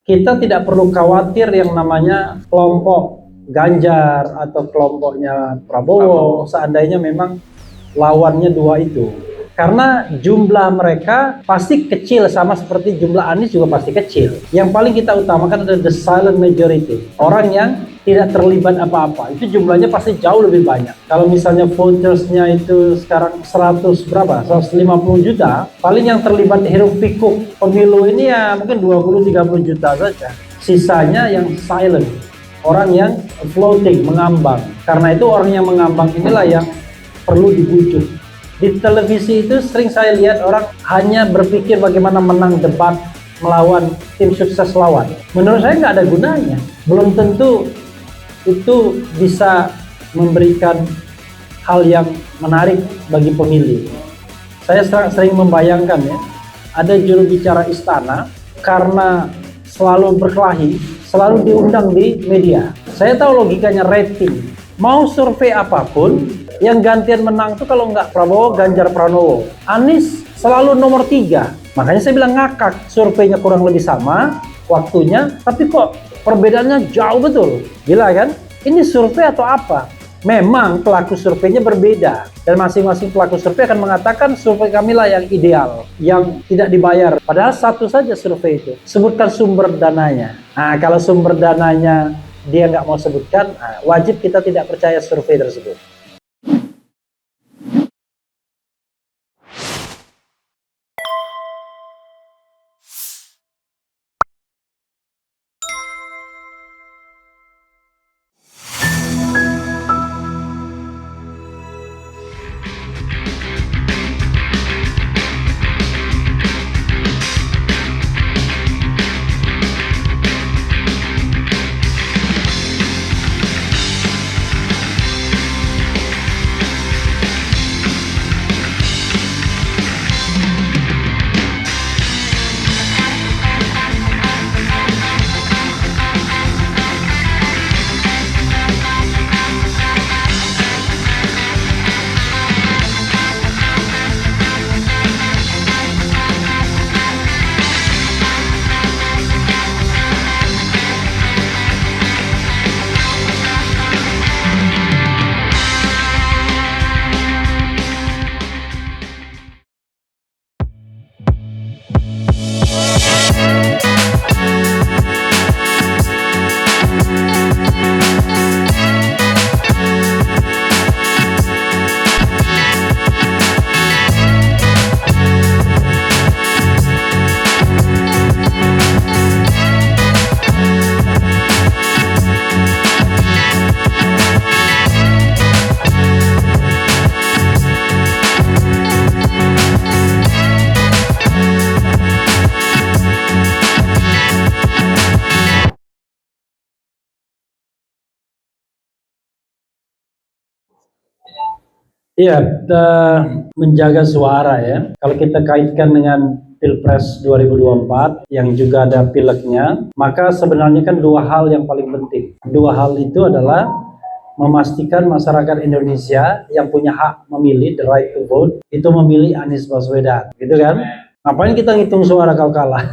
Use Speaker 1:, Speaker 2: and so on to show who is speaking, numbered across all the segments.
Speaker 1: kita tidak perlu khawatir yang namanya kelompok Ganjar atau kelompoknya Prabowo seandainya memang lawannya dua itu. Karena jumlah mereka pasti kecil, sama seperti jumlah Anies juga pasti kecil. Yang paling kita utamakan adalah the silent majority. Orang yang tidak terlibat apa-apa. Itu jumlahnya pasti jauh lebih banyak. Kalau misalnya votersnya itu sekarang 100 berapa? 150 juta. Paling yang terlibat hiruk pikuk pemilu ini ya mungkin 20-30 juta saja. Sisanya yang silent. Orang yang floating, mengambang. Karena itu orang yang mengambang inilah yang perlu dibujuk. Di televisi itu sering saya lihat orang hanya berpikir bagaimana menang debat melawan tim sukses lawan. Menurut saya nggak ada gunanya. Belum tentu itu bisa memberikan hal yang menarik bagi pemilih. Saya sering membayangkan ya, ada juru bicara istana karena selalu berkelahi, selalu diundang di media. Saya tahu logikanya rating. Mau survei apapun, yang gantian menang tuh kalau nggak Prabowo, Ganjar Pranowo. Anies selalu nomor 3. Makanya saya bilang ngakak, surveinya kurang lebih sama waktunya, tapi kok perbedaannya jauh betul. Gila kan? Ini survei atau apa? Memang pelaku surveinya berbeda, dan masing-masing pelaku survei akan mengatakan survei kami lah yang ideal, yang tidak dibayar. Padahal satu saja survei itu. Sebutkan sumber dananya. Nah, kalau sumber dananya dia nggak mau sebutkan, wajib kita tidak percaya survei tersebut. Iya, menjaga suara ya. Kalau kita kaitkan dengan Pilpres 2024 yang juga ada pileknya, maka sebenarnya kan dua hal yang paling penting. Dua hal itu adalah memastikan masyarakat Indonesia yang punya hak memilih, the right to vote, itu memilih Anies Baswedan, gitu kan? Ngapain kita ngitung suara kalau kalah?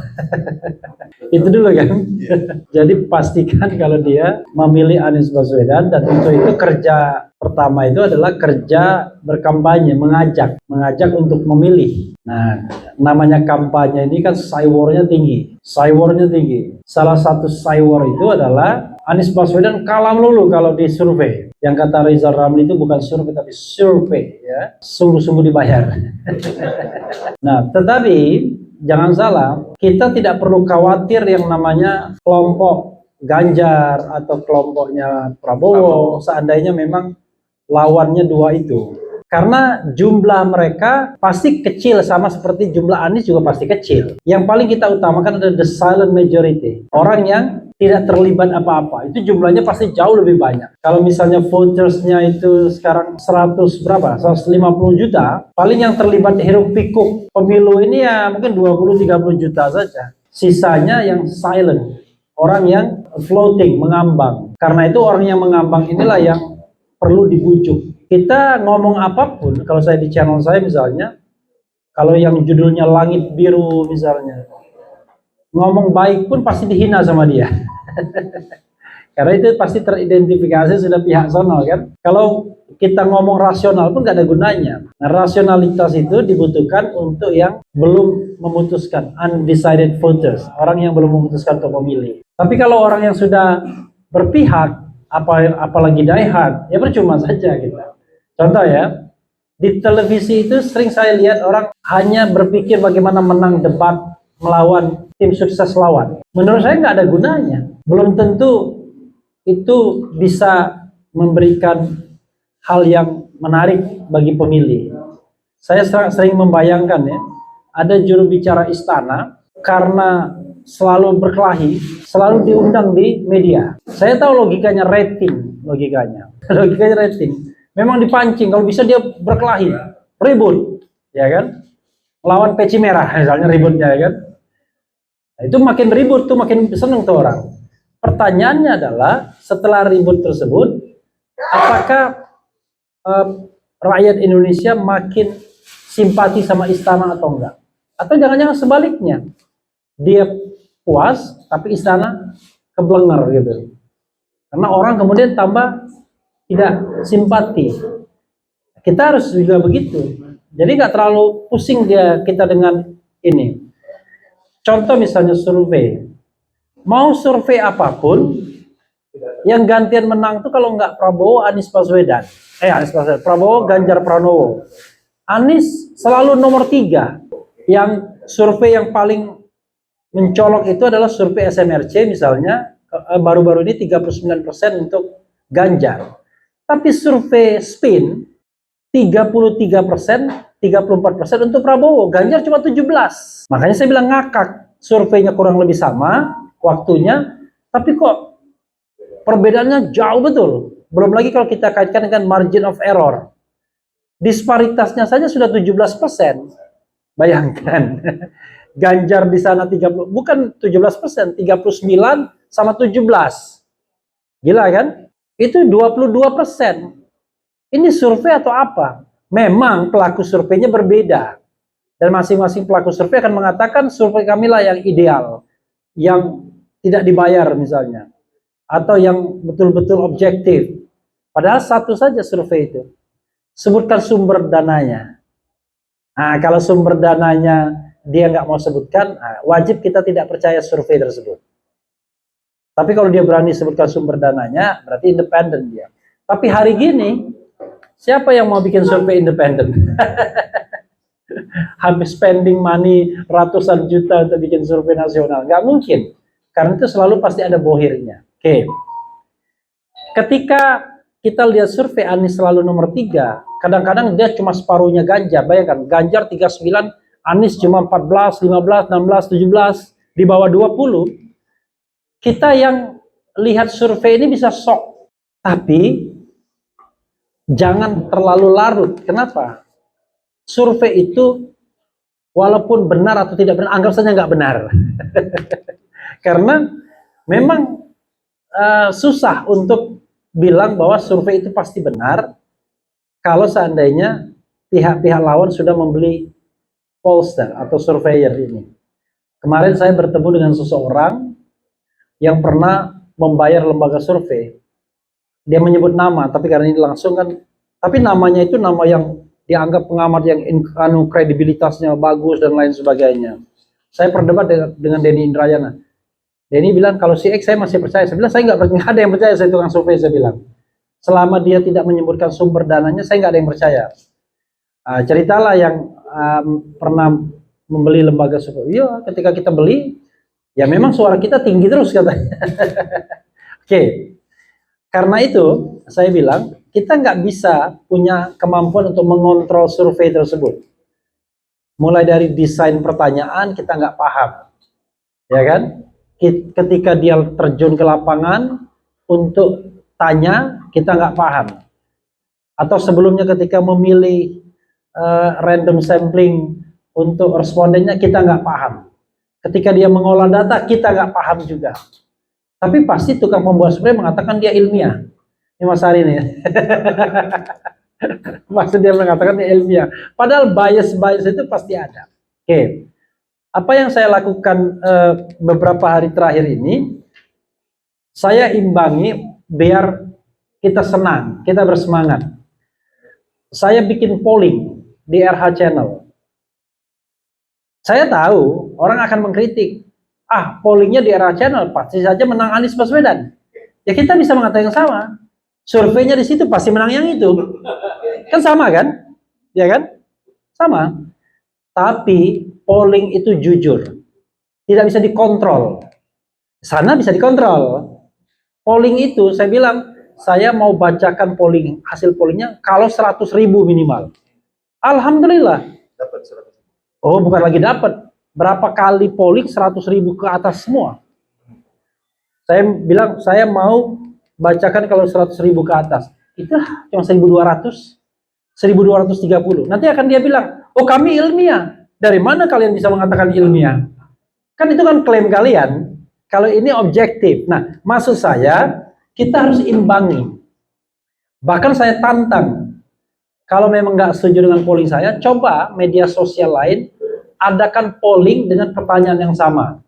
Speaker 1: Itu dulu kan. Jadi pastikan kalau dia memilih Anies Baswedan, dan untuk itu kerja pertama itu adalah kerja berkampanye, mengajak untuk memilih. Nah, namanya kampanye ini kan cywarnya tinggi. Salah satu cywar itu adalah Anies Baswedan kalah melulu kalau di survei. Yang kata Rizal Ramli itu bukan survei tapi survei ya, sungguh-sungguh dibayar. Nah, tetapi jangan salah, kita tidak perlu khawatir yang namanya kelompok Ganjar atau kelompoknya Prabowo seandainya memang lawannya dua itu. Karena jumlah mereka pasti kecil, sama seperti jumlah Anies juga pasti kecil. Yang paling kita utamakan adalah the silent majority. Orang yang tidak terlibat apa-apa. Itu jumlahnya pasti jauh lebih banyak. Kalau misalnya votersnya itu sekarang 100 berapa? 150 juta. Paling yang terlibat hiruk pikuk pemilu ini ya mungkin 20-30 juta saja. Sisanya yang silent. Orang yang floating, mengambang. Karena itu orang yang mengambang inilah yang perlu dibujuk. Kita ngomong apapun, kalau saya di channel saya misalnya, kalau yang judulnya Langit Biru misalnya, ngomong baik pun pasti dihina sama dia. Karena itu pasti teridentifikasi sudah pihak sono kan. Kalau kita ngomong rasional pun gak ada gunanya. Nah, rasionalitas itu dibutuhkan untuk yang belum memutuskan, undecided voters, orang yang belum memutuskan untuk memilih. Tapi kalau orang yang sudah berpihak, apalagi die hard, ya percuma saja kita. Contoh ya, di televisi itu sering saya lihat orang hanya berpikir bagaimana menang debat melawan tim sukses lawan. Menurut saya nggak ada gunanya. Belum tentu itu bisa memberikan hal yang menarik bagi pemilih. Saya sering membayangkan ya, ada juru bicara istana karena selalu berkelahi, selalu diundang di media. Saya tahu logikanya rating, logikanya rating. Memang dipancing, kalau bisa dia berkelahi, ribut, ya kan? Lawan peci merah misalnya ributnya, ya kan? Nah, itu makin ribut tuh makin seneng tuh orang. Pertanyaannya adalah setelah ribut tersebut, apakah rakyat Indonesia makin simpati sama istana atau enggak? Atau jangan-jangan sebaliknya, dia puas tapi istana keblenger gitu. Karena orang kemudian tambah tidak simpati. Kita harus juga begitu. Jadi nggak terlalu pusing kita dengan ini. Contoh misalnya survei. Mau survei apapun, yang gantian menang tuh kalau nggak Prabowo, Anies Baswedan. Prabowo, Ganjar Pranowo. Anies selalu nomor 3. Yang survei yang paling mencolok itu adalah survei SMRC misalnya, baru-baru ini 39% untuk Ganjar. Tapi survei SPIN 33%, 34% untuk Prabowo, Ganjar cuma 17. Makanya saya bilang ngakak, surveinya kurang lebih sama waktunya, tapi kok perbedaannya jauh betul. Belum lagi kalau kita kaitkan dengan margin of error. Disparitasnya saja sudah 17%. Bayangkan. Ganjar di sana 30, bukan 17%, 39 sama 17. Gila kan? Itu 22%. Ini survei atau apa? Memang pelaku surveinya berbeda. Dan masing-masing pelaku survei akan mengatakan survei kami lah yang ideal. Yang tidak dibayar misalnya. Atau yang betul-betul objektif. Padahal satu saja survei itu. Sebutkan sumber dananya. Nah, kalau sumber dananya dia nggak mau sebutkan, wajib kita tidak percaya survei tersebut. Tapi kalau dia berani sebutkan sumber dananya, berarti independen dia. Tapi hari gini, siapa yang mau bikin survei independen? Habis spending money ratusan juta untuk bikin survei nasional. Nggak mungkin. Karena itu selalu pasti ada bohirnya. Oke. Ketika kita lihat survei Anies selalu nomor 3, kadang-kadang dia cuma separuhnya Ganjar. Bayangkan, Ganjar 39, Anies cuma 14, 15, 16, 17, di bawah 20. Kita yang lihat survei ini bisa shock. Tapi jangan terlalu larut. Kenapa? Survei itu walaupun benar atau tidak benar, anggap saja nggak benar. Karena memang susah untuk bilang bahwa survei itu pasti benar kalau seandainya pihak-pihak lawan sudah membeli pollster atau surveyor ini. Kemarin saya bertemu dengan seseorang yang pernah membayar lembaga survei. Dia menyebut nama, tapi karena ini langsung kan, tapi namanya itu nama yang dianggap pengamat yang kredibilitasnya bagus dan lain sebagainya. Saya berdebat dengan Denny Indrayana. Denny bilang kalau si X saya masih percaya. Saya bilang saya nggak ada yang percaya, saya tukang survei, saya bilang. Selama dia tidak menyebutkan sumber dananya, saya nggak ada yang percaya. Ceritalah yang pernah membeli lembaga survei. Iya, ketika kita beli, ya memang suara kita tinggi terus katanya. Oke. Karena itu saya bilang kita nggak bisa punya kemampuan untuk mengontrol survei tersebut. Mulai dari desain pertanyaan kita nggak paham, ya kan? Ketika dia terjun ke lapangan untuk tanya kita nggak paham. Atau sebelumnya ketika memilih random sampling untuk respondennya kita nggak paham. Ketika dia mengolah data kita nggak paham juga. Tapi pasti tukang pembuat survei mengatakan dia ilmiah. Ini Mas Ari nih. Maksud dia mengatakan dia ilmiah. Padahal bias itu pasti ada. Oke. apa yang saya lakukan beberapa hari terakhir ini, saya imbangi biar kita senang, kita bersemangat. Saya bikin polling di RH Channel. Saya tahu orang akan mengkritik, pollingnya di RH Channel pasti saja menang Anies Baswedan. Ya kita bisa mengatakan yang sama. Surveinya di situ pasti menang yang itu. Kan sama kan? Ya kan? Sama. Tapi polling itu jujur. Tidak bisa dikontrol. Sana bisa dikontrol. Polling itu saya bilang, saya mau bacakan polling, hasil pollingnya kalau 100.000 minimal. Alhamdulillah. Dapat 100.000. Oh, bukan lagi dapat. Berapa kali polling 100.000 ke atas semua. Saya bilang saya mau bacakan kalau 100.000 ke atas. Itu cuma 1.200, 1.230. Nanti akan dia bilang, oh kami ilmiah. Dari mana kalian bisa mengatakan ilmiah? Kan itu kan klaim kalian. Kalau ini objektif. Nah, maksud saya kita harus imbangi. Bahkan saya tantang, kalau memang nggak setuju dengan polling saya, coba media sosial lain adakan polling dengan pertanyaan yang sama.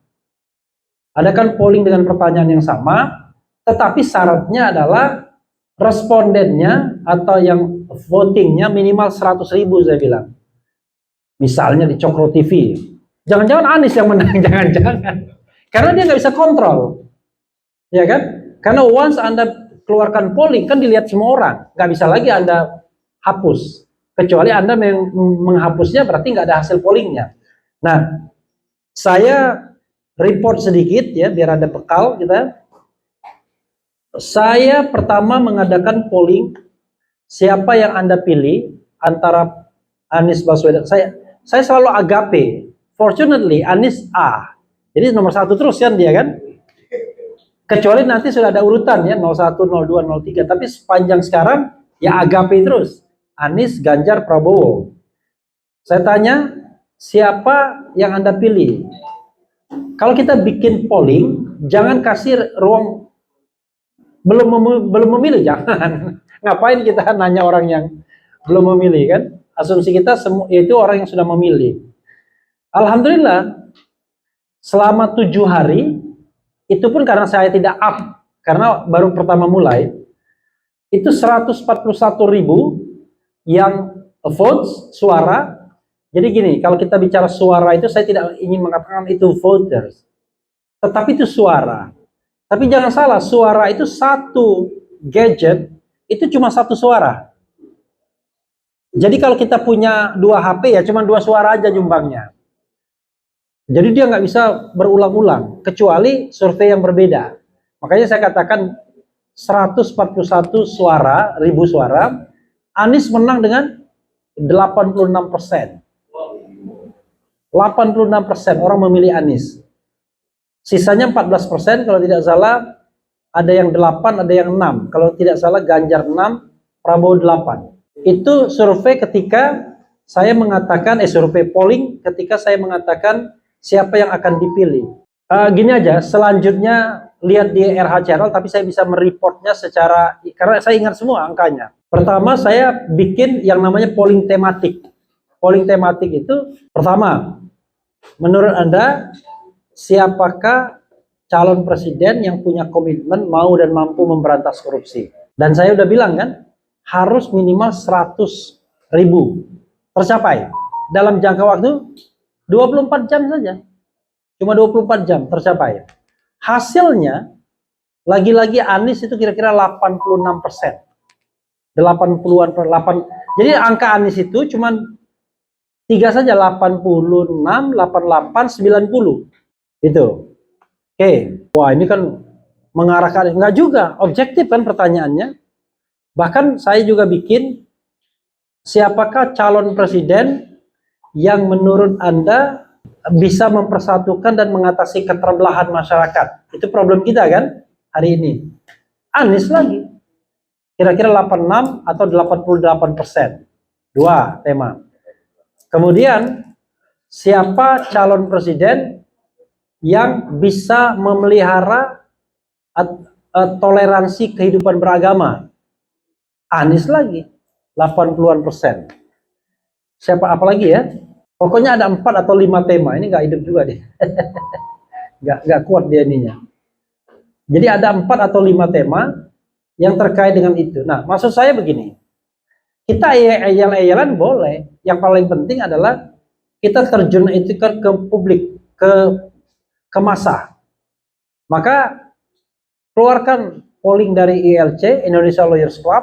Speaker 1: Adakan polling dengan pertanyaan yang sama, tetapi syaratnya adalah respondennya atau yang votingnya minimal 100.000 saya bilang. Misalnya di Cokro TV. Jangan-jangan Anies yang menang, jangan-jangan. Karena dia nggak bisa kontrol. Ya kan? Karena once Anda keluarkan polling, kan dilihat semua orang. Nggak bisa lagi Anda hapus. Kecuali Anda menghapusnya berarti nggak ada hasil pollingnya. Nah, saya report sedikit ya, biar ada bekal kita. Saya pertama mengadakan polling siapa yang Anda pilih antara Anies Baswedan. Saya selalu agape. Fortunately Anies A. Jadi nomor 1 terus kan dia kan. Kecuali nanti sudah ada urutan ya 01, 02, 03. Tapi sepanjang sekarang ya agape terus. Anies, Ganjar, Prabowo. Saya tanya siapa yang Anda pilih. Kalau kita bikin polling, jangan kasih ruang belum memilih, jangan. Ngapain kita nanya orang yang belum memilih kan? Asumsi kita semua itu orang yang sudah memilih. Alhamdulillah, selama 7 hari, itu pun karena saya tidak up, karena baru pertama mulai, itu 141.000 yang votes, suara. Jadi gini, kalau kita bicara suara itu saya tidak ingin mengatakan itu voters, tetapi itu suara. Tapi jangan salah, suara itu satu gadget, itu cuma satu suara. Jadi kalau kita punya 2 HP ya cuma 2 suara aja nyumbangnya. Jadi dia nggak bisa berulang-ulang, kecuali survei yang berbeda. Makanya saya katakan 141 suara, ribu suara, Anies menang dengan 86%. 86% orang memilih Anies. Sisanya 14% kalau tidak salah, ada yang 8, ada yang 6. Kalau tidak salah Ganjar 6, Prabowo 8. Itu survei ketika saya mengatakan, survei polling ketika saya mengatakan siapa yang akan dipilih. Gini aja, selanjutnya lihat di RH Channel, tapi saya bisa mereportnya secara, karena saya ingat semua angkanya. Pertama saya bikin yang namanya polling tematik. Polling tematik itu, pertama, menurut Anda, siapakah calon presiden yang punya komitmen mau dan mampu memberantas korupsi? Dan saya udah bilang kan, harus minimal 100.000 tercapai dalam jangka waktu 24 jam saja. Cuma 24 jam tercapai. Hasilnya, lagi-lagi Anies itu kira-kira 86%. 80-an per 8. Jadi angka Anies itu cuma 3 saja, 86, 88, 90. Itu. Oke. Wah, ini kan mengarahkan, enggak juga, objektif kan pertanyaannya. Bahkan saya juga bikin siapakah calon presiden yang menurut Anda bisa mempersatukan dan mengatasi keterbelahan masyarakat. Itu problem kita kan hari ini. Anies lagi. Kira-kira 86 atau 88%. 2 tema. Kemudian siapa calon presiden yang bisa memelihara toleransi kehidupan beragama? Anies lagi, 80-an persen. Siapa apalagi ya? Pokoknya ada 4 atau 5 tema. Ini nggak hidup juga dia. Nggak kuat dia ininya. Jadi ada 4 atau 5 tema yang terkait dengan itu. Nah, maksud saya begini. Kita eyal-eyalan boleh. Yang paling penting adalah kita terjun itu ke publik, ke massa. Maka keluarkan polling dari ILC, Indonesia Lawyers Club.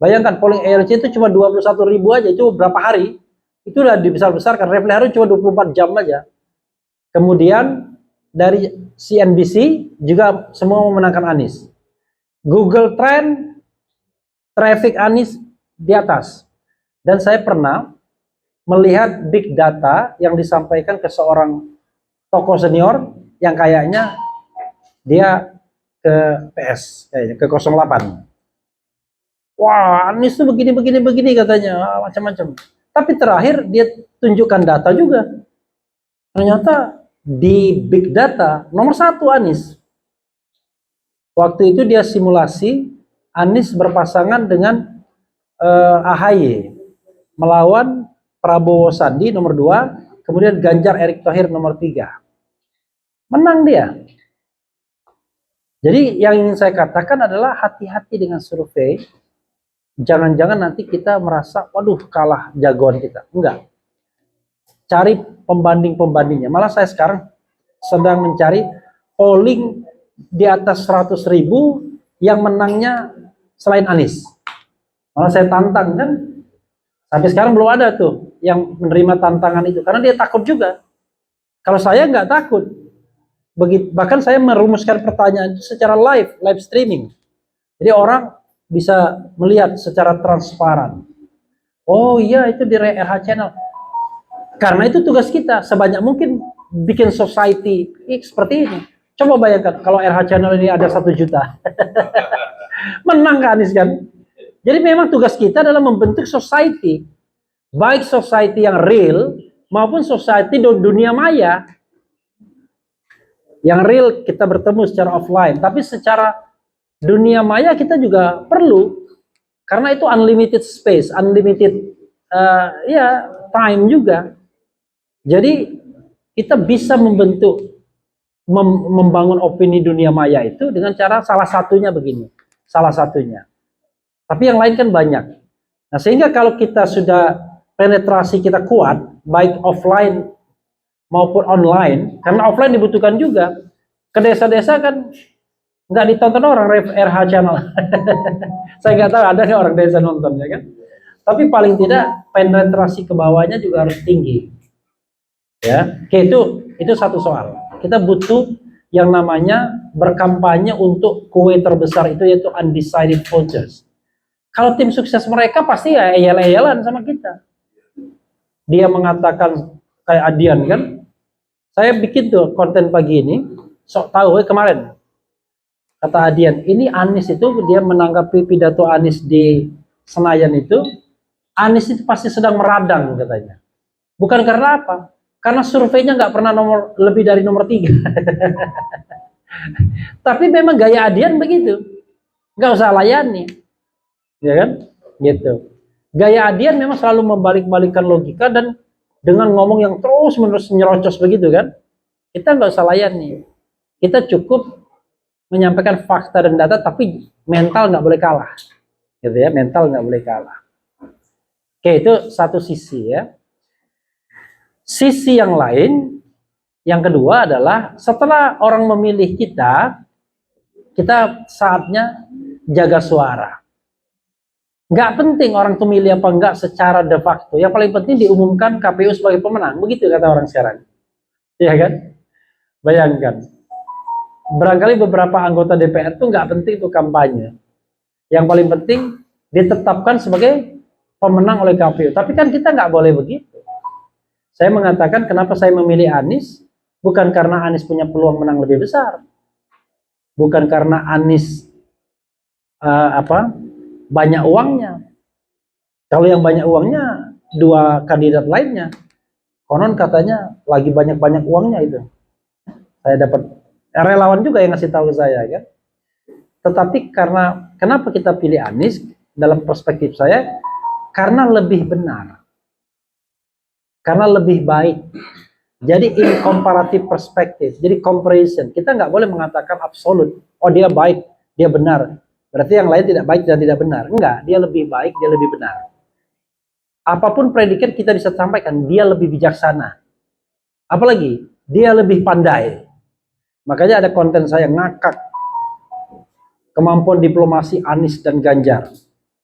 Speaker 1: Bayangkan polling ILC itu cuma 21.000 aja, itu berapa hari? Itu udah dibesar-besarkan. Refli Harun cuma 24 jam aja. Kemudian dari CNBC juga semua memenangkan Anies. Google Trend, traffic Anies di atas. Dan saya pernah melihat big data yang disampaikan ke seorang tokoh senior yang kayaknya dia ke PS, kayaknya ke 08. Wah, Anies tuh begini katanya, macam-macam. Tapi terakhir dia tunjukkan data juga. Ternyata di big data nomor 1 Anies. Waktu itu dia simulasi Anies berpasangan dengan AHY melawan Prabowo Sandi nomor 2, kemudian Ganjar Erick Thohir nomor 3. Menang dia. Jadi yang ingin saya katakan adalah hati-hati dengan survei. Jangan-jangan nanti kita merasa, waduh kalah jagoan kita. Enggak. Cari pembanding-pembandingnya. Malah saya sekarang sedang mencari polling di atas 100.000 yang menangnya selain Anies. Malah saya tantang kan. Sampai sekarang belum ada tuh yang menerima tantangan itu. Karena dia takut juga. Kalau saya nggak takut. Bahkan saya merumuskan pertanyaan itu secara live streaming. Jadi orang bisa melihat secara transparan. Oh iya, itu di RH Channel. Karena itu tugas kita, sebanyak mungkin bikin society seperti ini. Coba bayangkan kalau RH Channel ini ada 1 juta. Menang kan Anies kan? Jadi memang tugas kita adalah membentuk society. Baik society yang real maupun society di dunia maya. Yang real kita bertemu secara offline, tapi secara dunia maya kita juga perlu, karena itu unlimited space, unlimited time juga. Jadi kita bisa membangun opini dunia maya itu dengan cara salah satunya begini, salah satunya. Tapi yang lain kan banyak. Nah, sehingga kalau kita sudah penetrasi kita kuat, baik offline maupun online, karena offline dibutuhkan juga. Ke desa-desa kan nggak ditonton orang RH Channel. Saya nggak tahu ada nggak orang desa nonton ya kan. Tapi paling tidak penetrasi ke bawahnya juga harus tinggi. Ya, oke, itu satu soal. Kita butuh yang namanya berkampanye untuk kue terbesar itu, yaitu undecided voters. Kalau tim sukses mereka pasti ya eyal-eyalan sama kita. Dia mengatakan kayak Adian kan, saya bikin tuh konten pagi ini, sok tahu kemarin kata Adian, ini Anies itu dia menanggapi pidato Anies di Senayan itu, Anies itu pasti sedang meradang katanya. Bukan karena apa? Karena surveinya nggak pernah lebih dari nomor 3. Tapi memang gaya Adian begitu, nggak usah layani, ya kan? Gitu. Gaya Adian memang selalu membalik-balikkan logika dan dengan ngomong yang terus-menerus nyerocos begitu kan? Kita nggak usah layani. Kita cukup menyampaikan fakta dan data, tapi mental nggak boleh kalah, gitu ya? Mental nggak boleh kalah. Oke, itu satu sisi ya. Sisi yang lain, yang kedua adalah setelah orang memilih kita saatnya jaga suara. Nggak penting orang tuh milih apa enggak secara de facto. Yang paling penting diumumkan KPU sebagai pemenang. Begitu kata orang sekarang. Iya kan? Bayangkan. Barangkali beberapa anggota DPR tuh nggak penting itu kampanye. Yang paling penting ditetapkan sebagai pemenang oleh KPU. Tapi kan kita nggak boleh begitu. Saya mengatakan kenapa saya memilih Anies, bukan karena Anies punya peluang menang lebih besar. Bukan karena Anies banyak uangnya. Kalau yang banyak uangnya 2 kandidat lainnya, konon katanya lagi banyak uangnya itu. Saya dapat relawan juga yang ngasih tahu saya kan. Tetapi kenapa kita pilih Anies dalam perspektif saya? Karena lebih benar. karena lebih baik. Jadi in comparative perspective, jadi comparison. Kita nggak boleh mengatakan absolut. Oh dia baik, dia benar. Berarti yang lain tidak baik dan tidak benar. Enggak, dia lebih baik, dia lebih benar. Apapun predikat kita bisa sampaikan, dia lebih bijaksana. Apalagi, dia lebih pandai. Makanya ada konten saya ngakak. Kemampuan diplomasi Anies dan Ganjar.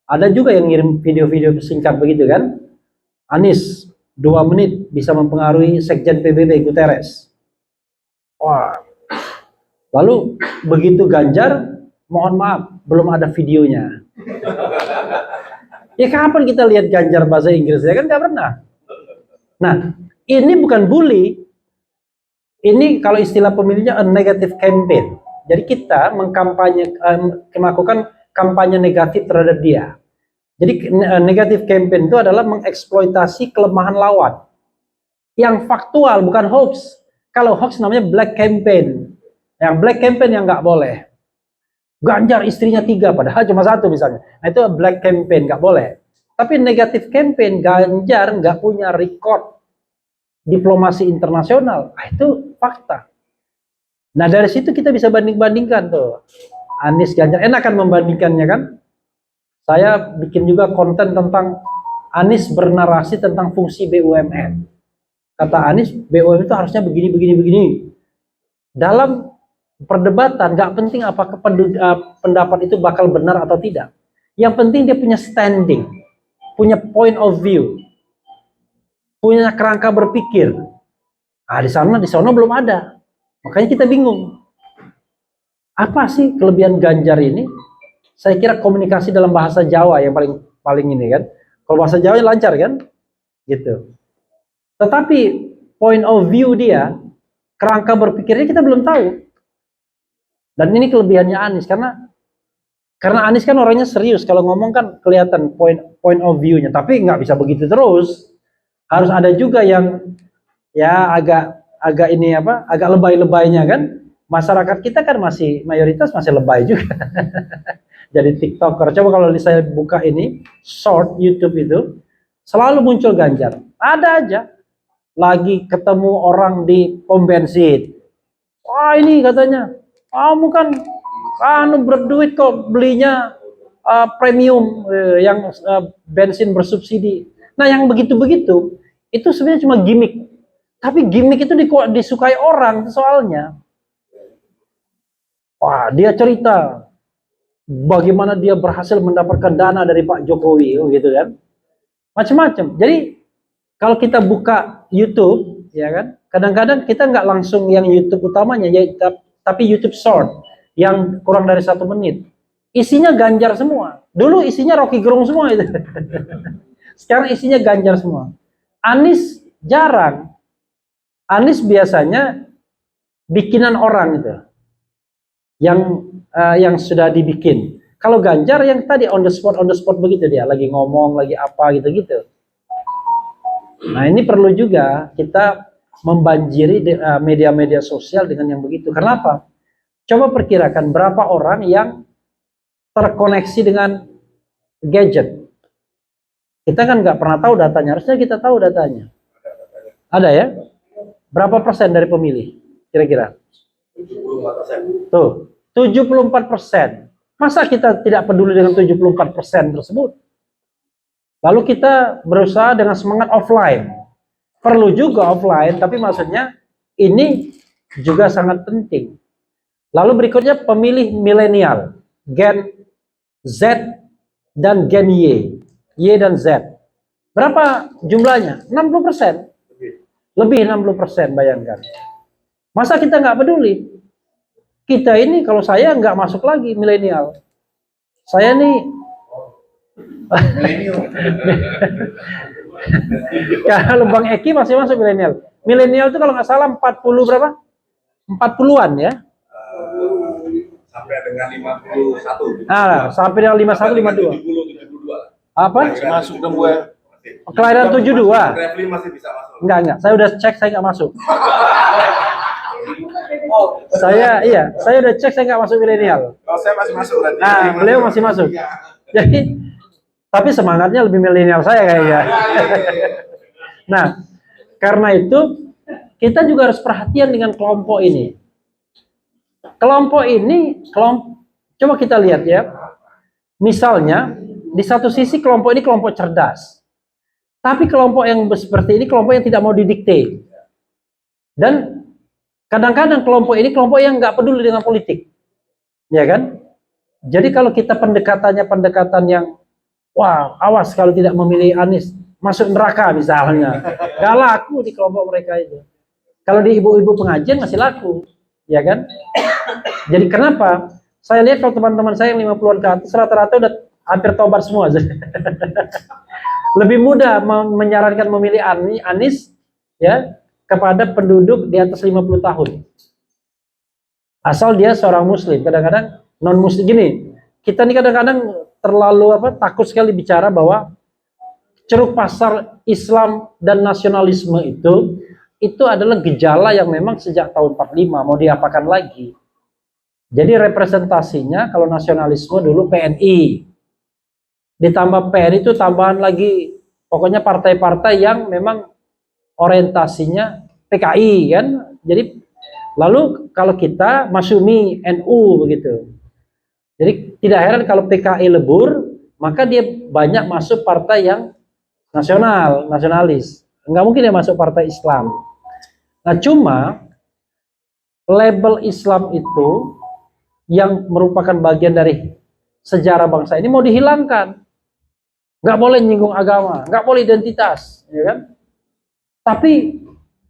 Speaker 1: Ada juga yang ngirim video-video singkat begitu kan. Anies 2 menit bisa mempengaruhi Sekjen PBB Guterres. Wah. Lalu begitu Ganjar, mohon maaf, belum ada videonya. Ya kapan kita lihat Ganjar bahasa Inggris? Ya kan nggak pernah. Nah, ini bukan bully. Ini kalau istilah pemilihnya a negative campaign. Jadi kita melakukan kampanye negatif terhadap dia. Jadi negatif campaign itu adalah mengeksploitasi kelemahan lawan. Yang faktual, bukan hoax. Kalau hoax namanya black campaign. Yang black campaign yang nggak boleh. Ganjar istrinya 3, padahal cuma 1 misalnya. Nah itu black campaign, nggak boleh. Tapi negatif campaign, Ganjar nggak punya record diplomasi internasional. Nah, itu fakta. Nah dari situ kita bisa banding-bandingkan tuh. Anies, Ganjar, enakan membandingkannya kan? Saya bikin juga konten tentang Anies bernarasi tentang fungsi BUMN. Kata Anies, BUMN itu harusnya begini, begini, begini. Dalam perdebatan, nggak penting apakah pendapat itu bakal benar atau tidak. Yang penting dia punya standing, punya point of view, punya kerangka berpikir. Nah, di sana belum ada. Makanya kita bingung. Apa sih kelebihan Ganjar ini? Saya kira komunikasi dalam bahasa Jawa yang paling ini kan. Kalau bahasa Jawa lancar kan? Gitu. Tetapi point of view dia, kerangka berpikirnya kita belum tahu. Dan ini kelebihannya Anies karena Anies kan orangnya serius. Kalau ngomong kan kelihatan point of view-nya, tapi nggak bisa begitu terus. Harus ada juga yang ya agak ini apa? Agak lebay-lebaynya kan. Masyarakat kita kan mayoritas masih lebay juga. Jadi TikToker. Coba kalau saya buka ini short YouTube itu selalu muncul Ganjar. Ada aja. Lagi ketemu orang di pom bensin. Wah ini katanya, kamu kan berduit kok belinya premium yang bensin bersubsidi. Nah yang begitu-begitu itu sebenarnya cuma gimmick. Tapi gimmick itu disukai orang soalnya. Wah dia cerita bagaimana dia berhasil mendapatkan dana dari Pak Jokowi, gitu kan, macam-macam. Jadi kalau kita buka YouTube, ya kan, kadang-kadang kita nggak langsung yang YouTube utamanya, ya, tapi YouTube Short yang kurang dari 1 menit, isinya Ganjar semua. Dulu isinya Rocky Gerung semua itu, sekarang isinya Ganjar semua. Anies jarang, Anies biasanya bikinan orang itu, yang sudah dibikin. Kalau Ganjar yang tadi on the spot begitu, dia lagi ngomong, lagi apa gitu. Nah ini perlu juga kita membanjiri media-media sosial dengan yang begitu. Kenapa? Coba perkirakan berapa orang yang terkoneksi dengan gadget. Kita kan nggak pernah tahu datanya, harusnya kita tahu datanya. Ada ya? Berapa persen dari pemilih? Kira-kira? 74%. Tuh. 74%. Masa kita tidak peduli dengan 74% tersebut? Lalu kita berusaha dengan semangat offline. Perlu juga offline, tapi maksudnya ini juga sangat penting. Lalu berikutnya pemilih milenial, Gen Z dan Gen Y. Y dan Z. Berapa jumlahnya? 60%. Lebih 60%, bayangkan. Masa kita nggak peduli? Kita ini, kalau saya nggak masuk lagi milenial. Saya nih kalau Bang Eki masih masuk milenial. Milenial itu kalau nggak salah 40 berapa? 40-an ya.
Speaker 2: Sampai dengan 51.
Speaker 1: Nah, sampai dengan 51 52. Apa?
Speaker 2: Masih masuk dong gue.
Speaker 1: Kelahiran 72.
Speaker 2: Refli masih bisa masuk.
Speaker 1: Enggak. Saya udah cek, saya nggak masuk. Saya udah cek, saya nggak masuk milenial.
Speaker 2: Kalau saya masih masuk berarti.
Speaker 1: Nah, beliau masih masuk. Jadi, tapi semangatnya lebih milenial saya kayaknya. Nah, Karena itu kita juga harus perhatian dengan kelompok ini. Kelompok ini, coba kita lihat ya. Misalnya, di satu sisi kelompok ini kelompok cerdas. Tapi kelompok yang seperti ini kelompok yang tidak mau didikte. Dan kadang-kadang kelompok ini kelompok yang nggak peduli dengan politik. Ya kan? Jadi kalau kita pendekatan yang wah, awas kalau tidak memilih Anies, masuk neraka misalnya. Gak laku di kelompok mereka itu. Kalau di ibu-ibu pengajian masih laku. Ya kan? Jadi kenapa? Saya lihat kalau teman-teman saya yang 50-an ke atas, rata-rata udah hampir tobat semua. Lebih mudah menyarankan memilih Anies ya kepada penduduk di atas 50 tahun. Asal dia seorang muslim. Kadang-kadang non-muslim gini. Kita ini kadang-kadang terlalu takut sekali bicara bahwa ceruk pasar Islam dan nasionalisme itu adalah gejala yang memang sejak tahun 45 mau diapakan lagi. Jadi representasinya kalau nasionalisme dulu PNI, ditambah PNI itu tambahan lagi pokoknya partai-partai yang memang orientasinya PKI kan. Jadi lalu kalau kita Masyumi NU begitu. Jadi tidak heran kalau PKI lebur, maka dia banyak masuk partai yang nasionalis. Enggak mungkin dia masuk partai Islam. Nah cuma label Islam itu yang merupakan bagian dari sejarah bangsa ini mau dihilangkan. Nggak boleh nyinggung agama, nggak boleh identitas, ya kan? Tapi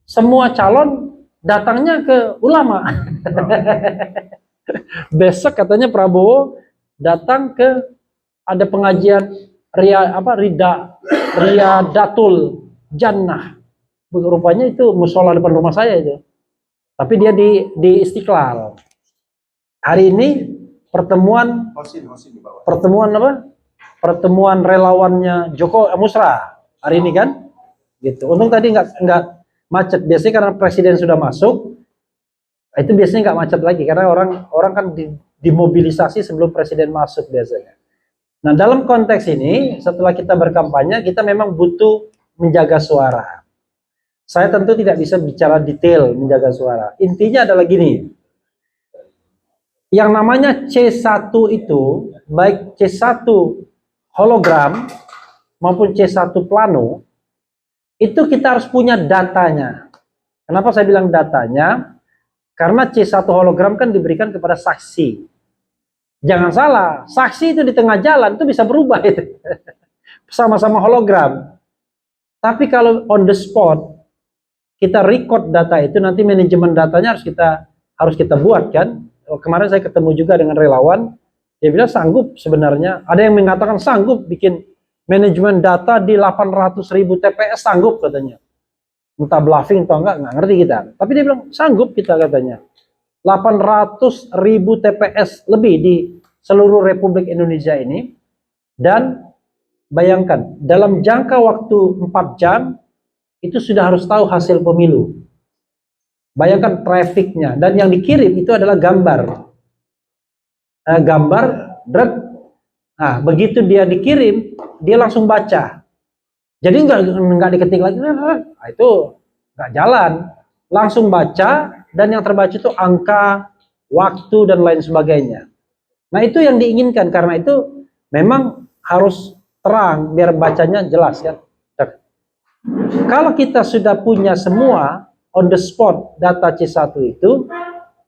Speaker 1: semua calon datangnya ke ulama. Besok katanya Prabowo datang ke ada pengajian Riyadatul Jannah. Rupanya itu musola depan rumah saya itu. Tapi dia di Istiqlal. Hari ini pertemuan relawannya Joko Musra hari ini kan, gitu. Untung tadi nggak macet. Biasanya karena presiden sudah masuk, itu biasanya nggak macet lagi karena orang kan dimobilisasi sebelum presiden masuk biasanya. Nah dalam konteks ini setelah kita berkampanye kita memang butuh menjaga suara. Saya tentu tidak bisa bicara detail menjaga suara. Intinya adalah gini. Yang namanya C1 itu, baik C1 hologram maupun C1 plano, itu kita harus punya datanya. Kenapa saya bilang datanya? Karena C1 hologram kan diberikan kepada saksi. Jangan salah, saksi itu di tengah jalan itu bisa berubah itu. Sama-sama hologram. Tapi kalau on the spot, kita record data itu, nanti manajemen datanya harus kita buat kan. Kemarin saya ketemu juga dengan relawan, dia bilang sanggup sebenarnya. Ada yang mengatakan sanggup bikin manajemen data di 800.000 TPS, sanggup katanya. Entah bluffing atau enggak ngerti kita. Tapi dia bilang sanggup kita katanya. 800.000 TPS lebih di seluruh Republik Indonesia ini. Dan bayangkan, dalam jangka waktu 4 jam, itu sudah harus tahu hasil pemilu. Bayangkan trafiknya, dan yang dikirim itu adalah gambar. Nah, begitu dia dikirim, dia langsung baca. Jadi nggak diketik lagi, nah, itu nggak jalan. Langsung baca, dan yang terbaca itu angka, waktu, dan lain sebagainya. Nah itu yang diinginkan, karena itu memang harus terang, biar bacanya jelas kan. Kalau kita sudah punya semua on the spot data C1 itu,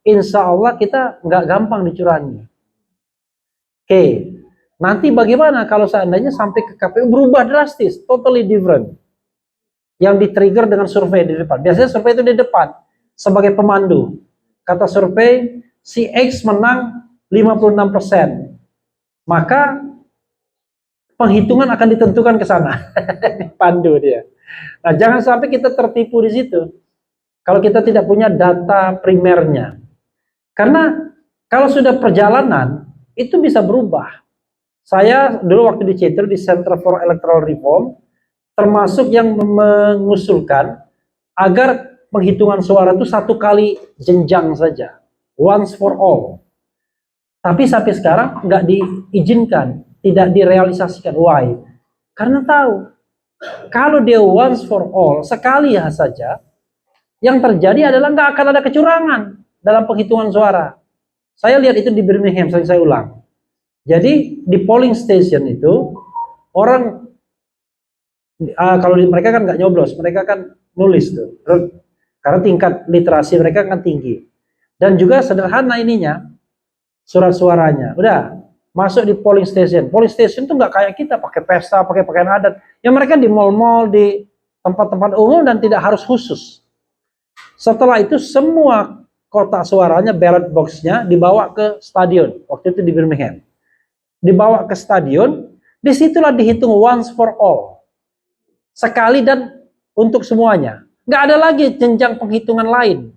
Speaker 1: insya Allah kita nggak gampang dicurangi. Oke, nanti bagaimana kalau seandainya sampai ke KPU berubah drastis, totally different. Yang di-trigger dengan survei di depan. Biasanya survei itu di depan sebagai pemandu. Kata survei, si X menang 56%. Maka penghitungan akan ditentukan ke sana. Pandu dia. Nah, jangan sampai kita tertipu di situ. Kalau kita tidak punya data primernya. Karena kalau sudah perjalanan, itu bisa berubah. Saya dulu waktu di CETRI, di Center for Electoral Reform, termasuk yang mengusulkan agar penghitungan suara itu 1 kali jenjang saja. Once for all. Tapi sampai sekarang nggak diizinkan, tidak direalisasikan. Why? Karena tahu Kalau dia once for all, sekali ya saja, yang terjadi adalah nggak akan ada kecurangan dalam penghitungan suara. Saya lihat itu di Birmingham, sering saya ulang. Jadi di polling station itu orang kalau mereka kan nggak nyoblos, mereka kan nulis tuh, karena tingkat literasi mereka kan tinggi. Dan juga sederhana ininya, surat suaranya. Udah masuk di polling station. Polling station tuh nggak kayak kita pakai pesta, pakai pakaian adat. Yang mereka di mall-mall, di tempat-tempat umum dan tidak harus khusus. Setelah itu semua kotak suaranya, ballot box-nya dibawa ke stadion. Waktu itu di Birmingham. Dibawa ke stadion, disitulah dihitung once for all. Sekali dan untuk semuanya. Nggak ada lagi jenjang penghitungan lain.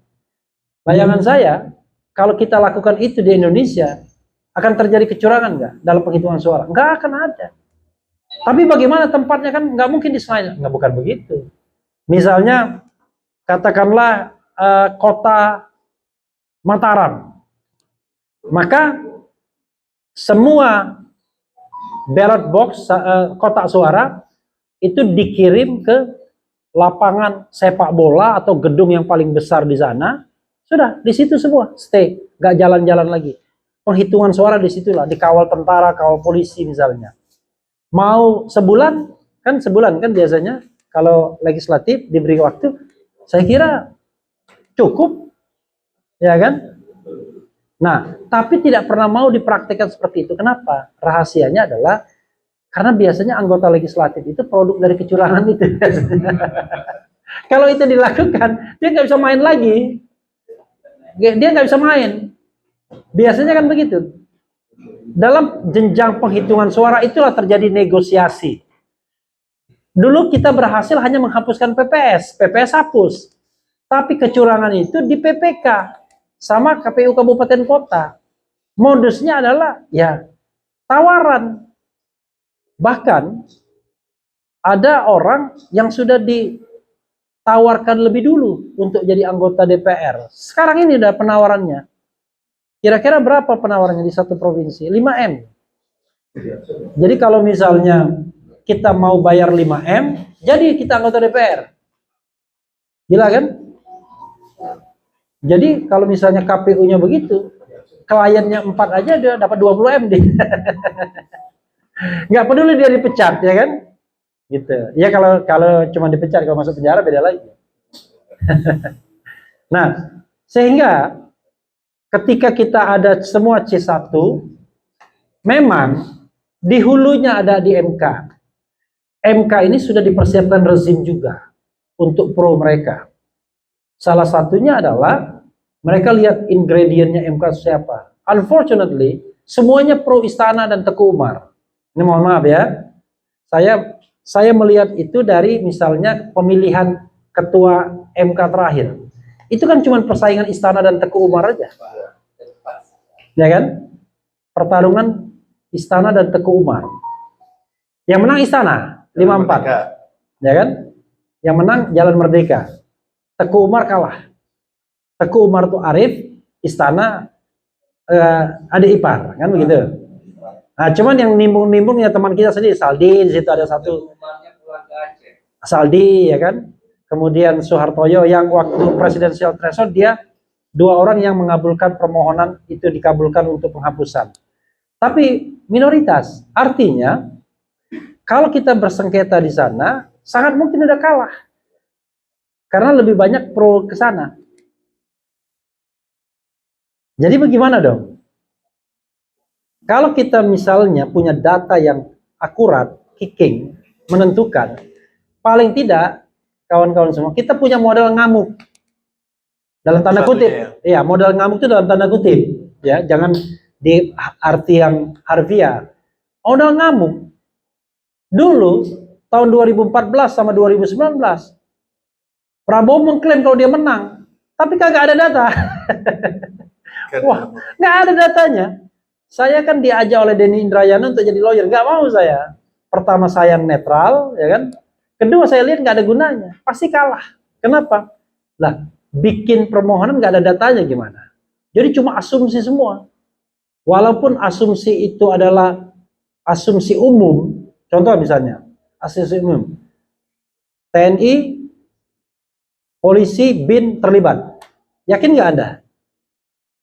Speaker 1: Bayangan saya, kalau kita lakukan itu di Indonesia, akan terjadi kecurangan nggak dalam penghitungan suara? Nggak akan ada. Tapi bagaimana tempatnya kan nggak mungkin di Senayan. Nggak, bukan begitu. Misalnya, katakanlah kota Mataram. Maka semua ballot box, kotak suara, itu dikirim ke lapangan sepak bola atau gedung yang paling besar di sana. Sudah, di situ semua, stay, nggak jalan-jalan lagi. Penghitungan suara di situlah, dikawal tentara, kawal polisi misalnya. Mau sebulan kan biasanya kalau legislatif diberi waktu, saya kira cukup, ya kan? Nah, tapi tidak pernah mau dipraktikkan seperti itu. Kenapa? Rahasianya adalah karena biasanya anggota legislatif itu produk dari kecurangan itu. Kalau itu dilakukan, dia nggak bisa main lagi. Dia nggak bisa main. Biasanya kan begitu. Dalam jenjang penghitungan suara itulah terjadi negosiasi. Dulu kita berhasil hanya menghapuskan PPS hapus. Tapi kecurangan itu di PPK sama KPU kabupaten kota. Modusnya adalah ya tawaran. Bahkan ada orang yang sudah ditawarkan lebih dulu untuk jadi anggota DPR. Sekarang ini udah penawarannya. Kira-kira berapa penawarannya di satu provinsi? 5M. Jadi kalau misalnya kita mau bayar 5M, jadi kita anggota DPR. Gila kan? Jadi kalau misalnya KPU-nya begitu, kliennya 4 aja dia dapat 20M deh. Nggak peduli dia dipecat, ya kan? Gitu. Ya kalau cuma dipecat, kalau masuk penjara beda lagi. Nah, sehingga ketika kita ada semua C1, memang di hulunya ada di MK. MK ini sudah dipersiapkan rezim juga untuk pro mereka. Salah satunya adalah mereka lihat ingredientnya MK siapa. Unfortunately, semuanya pro Istana dan Teguh Umar. Ini mohon maaf ya. Saya melihat itu dari misalnya pemilihan ketua MK terakhir. Itu kan cuma persaingan Istana dan Teguh Umar aja. Ya kan? Pertarungan Istana dan Teguh Umar. Yang menang Istana 54. Ya kan? Yang menang Jalan Merdeka. Teguh Umar kalah. Teguh Umar itu Arif, Istana adik ipar, kan begitu. Nah, cuman yang nimbung-nimbung ya teman kita sendiri, Saldi, di situ ada satu. Saldi, ya kan. Kemudian Soehartoyo yang waktu presidensial threshold dia 2 orang yang mengabulkan permohonan itu dikabulkan untuk penghapusan. Tapi minoritas, artinya kalau kita bersengketa di sana sangat mungkin udah kalah. Karena lebih banyak pro ke sana. Jadi bagaimana dong? Kalau kita misalnya punya data yang akurat, kicking, menentukan, paling tidak, kawan-kawan semua, kita punya modal ngamuk. Dalam tanda kutip. Iya, modal ngamuk itu dalam tanda kutip. Ya, jangan di arti yang harfiah. Modal ngamuk. Dulu, tahun 2014 sama 2019, Prabowo mengklaim kalau dia menang, tapi kagak ada data. Wah, nggak ada datanya. Saya kan diajak oleh Denny Indrayana untuk jadi lawyer, nggak mau saya. Pertama saya netral, ya kan. Kedua saya lihat nggak ada gunanya, pasti kalah. Kenapa? Lah, bikin permohonan nggak ada datanya gimana? Jadi cuma asumsi semua. Walaupun asumsi itu adalah asumsi umum, contoh misalnya asumsi umum. TNI, polisi, BIN terlibat. Yakin nggak Anda?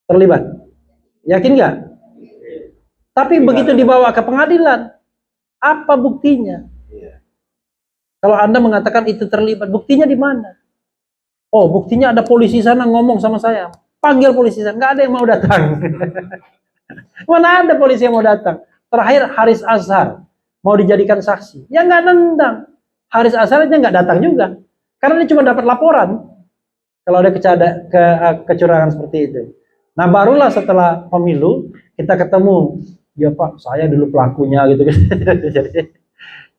Speaker 1: Terlibat? Yakin nggak? Tapi begitu dibawa ke pengadilan, apa buktinya? Kalau Anda mengatakan itu terlibat, buktinya di mana? Oh, buktinya ada polisi sana ngomong sama saya. Panggil polisi sana, nggak ada yang mau datang. Mana ada polisi yang mau datang? Terakhir Haris Azhar mau dijadikan saksi, ya nggak nendang. Haris Azhar aja nggak datang juga, karena dia cuma dapat laporan kalau ada kecurangan seperti itu. Nah, barulah setelah pemilu kita ketemu, ya Pak, saya dulu pelakunya gitu.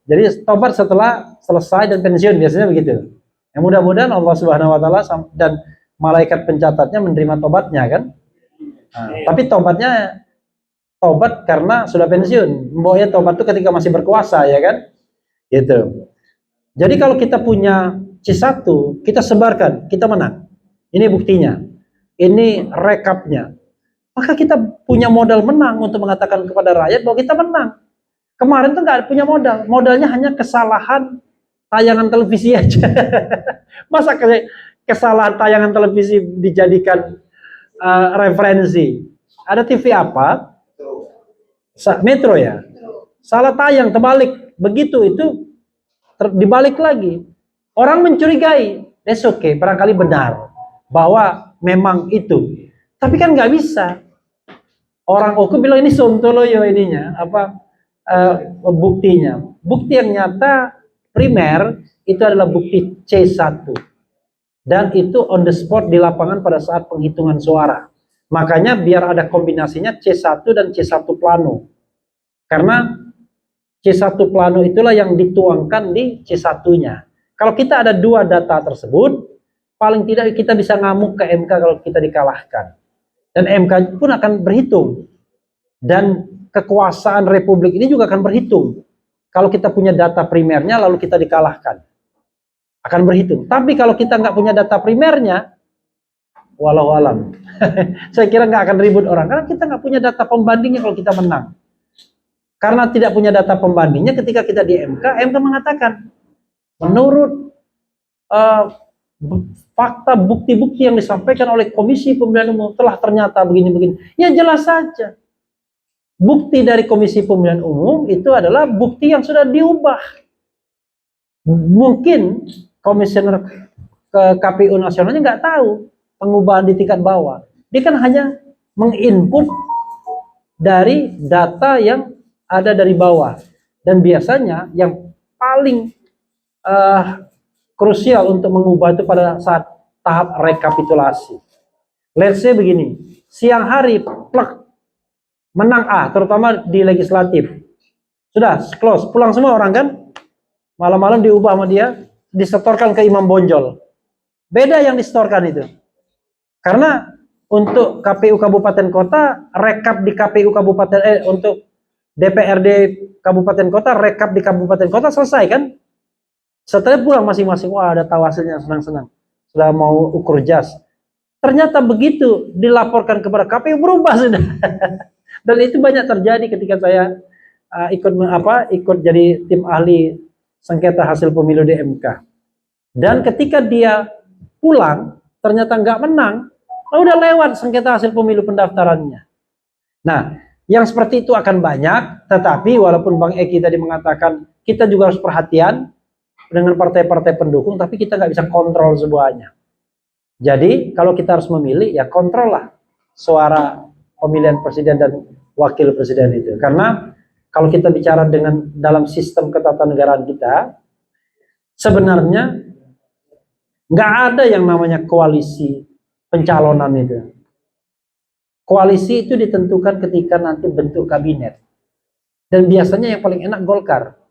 Speaker 1: Jadi tobat setelah selesai dan pensiun, biasanya begitu. Ya, mudah-mudahan Allah Subhanahu Wa Taala dan malaikat pencatatnya menerima tobatnya kan. Nah, tapi tobatnya tobat karena sudah pensiun. Mboknya tobat itu ketika masih berkuasa, ya kan? Gitu. Jadi kalau kita punya C1, kita sebarkan, kita menang. Ini buktinya. Ini rekapnya. Maka kita punya modal menang untuk mengatakan kepada rakyat bahwa kita menang. Kemarin tuh nggak punya modal. Modalnya hanya kesalahan tayangan televisi aja. Masa kesalahan tayangan televisi dijadikan referensi? Ada TV apa? Metro ya? Salah tayang, terbalik. Begitu itu dibalik lagi. Orang mencurigai. That's okay, barangkali benar. Bahwa memang itu. Tapi kan nggak bisa. Orang hukum bilang ini sontoloyo ininya. Buktinya. Bukti yang nyata primer itu adalah bukti C1. Dan itu on the spot di lapangan pada saat penghitungan suara. Makanya biar ada kombinasinya C1 dan C1 plano. Karena C1 plano itulah yang dituangkan di C1-nya. Kalau kita ada dua data tersebut, paling tidak kita bisa ngamuk ke MK kalau kita dikalahkan. Dan MK pun akan berhitung. Dan kekuasaan Republik ini juga akan berhitung. Kalau kita punya data primernya lalu kita dikalahkan. Akan berhitung. Tapi kalau kita nggak punya data primernya, walau alam. Saya kira nggak akan ribut orang. Karena kita nggak punya data pembandingnya kalau kita menang. Karena tidak punya data pembandingnya ketika kita di MK, MK mengatakan, menurut fakta bukti-bukti yang disampaikan oleh Komisi Pemilihan Umum telah ternyata begini-begini. Ya jelas saja. Bukti dari Komisi Pemilihan Umum itu adalah bukti yang sudah diubah. Mungkin komisioner ke KPU nasionalnya nggak tahu pengubahan di tingkat bawah. Dia kan hanya menginput dari data yang ada dari bawah. Dan biasanya yang paling krusial untuk mengubah itu pada saat tahap rekapitulasi. Let's say begini, siang hari plek menang A, terutama di legislatif. Sudah close, pulang semua orang kan? Malam-malam diubah sama dia, disetorkan ke Imam Bonjol. Beda yang disetorkan itu. Karena untuk KPU Kabupaten Kota, rekap di KPU Kabupaten untuk DPRD Kabupaten Kota, rekap di Kabupaten Kota selesai kan? Setelah pulang masing-masing, wah ada tahu hasilnya, senang-senang. Sudah mau ukur jas. Ternyata begitu dilaporkan kepada KPU berubah sudah. Dan itu banyak terjadi ketika saya ikut jadi tim ahli sengketa hasil pemilu di MK. Dan ketika dia pulang, ternyata nggak menang, udah lewat sengketa hasil pemilu pendaftarannya. Nah, yang seperti itu akan banyak, tetapi walaupun Bang Eki tadi mengatakan kita juga harus perhatian dengan partai-partai pendukung, tapi kita nggak bisa kontrol semuanya. Jadi kalau kita harus memilih, ya kontrol lah suara pemilihan presiden dan wakil presiden itu. Karena kalau kita bicara dengan dalam sistem ketatanegaraan kita, sebenarnya nggak ada yang namanya koalisi pencalonan itu. Koalisi itu ditentukan ketika nanti bentuk kabinet. Dan biasanya yang paling enak Golkar.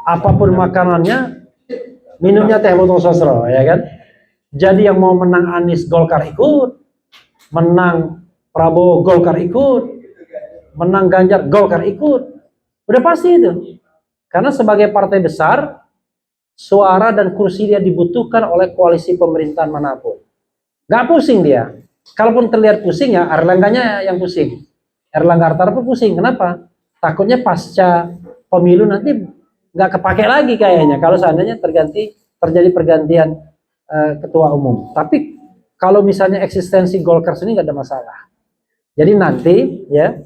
Speaker 1: Apapun makanannya, minumnya teh botol sosro, ya kan? Jadi yang mau menang Anies Golkar ikut, menang Prabowo Golkar ikut, menang Ganjar Golkar ikut. Udah pasti itu. Karena sebagai partai besar, suara dan kursi dia dibutuhkan oleh koalisi pemerintahan manapun. Gak pusing dia. Kalaupun terlihat pusing ya Erlangganya yang pusing. Erlangga Hartarto pusing. Kenapa? Takutnya pasca pemilu nanti nggak kepake lagi kayaknya. Kalau seandainya terganti terjadi pergantian ketua umum. Tapi kalau misalnya eksistensi Golkar sendiri nggak ada masalah. Jadi nanti ya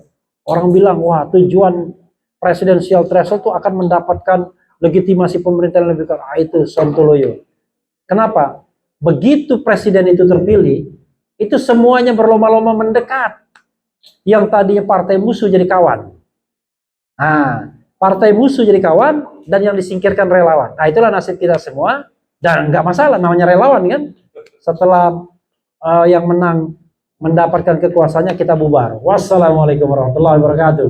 Speaker 1: orang bilang wah tujuan presidensial threshold itu akan mendapatkan legitimasi pemerintahan lebih kuat. Itu sontoloyo. Kenapa? Begitu presiden itu terpilih, itu semuanya berlomba-lomba mendekat. Yang tadinya partai musuh jadi kawan. Nah, partai musuh jadi kawan dan yang disingkirkan relawan. Nah, itulah nasib kita semua dan nggak masalah namanya relawan kan. Setelah yang menang mendapatkan kekuasaannya kita bubar. Wassalamualaikum warahmatullahi wabarakatuh.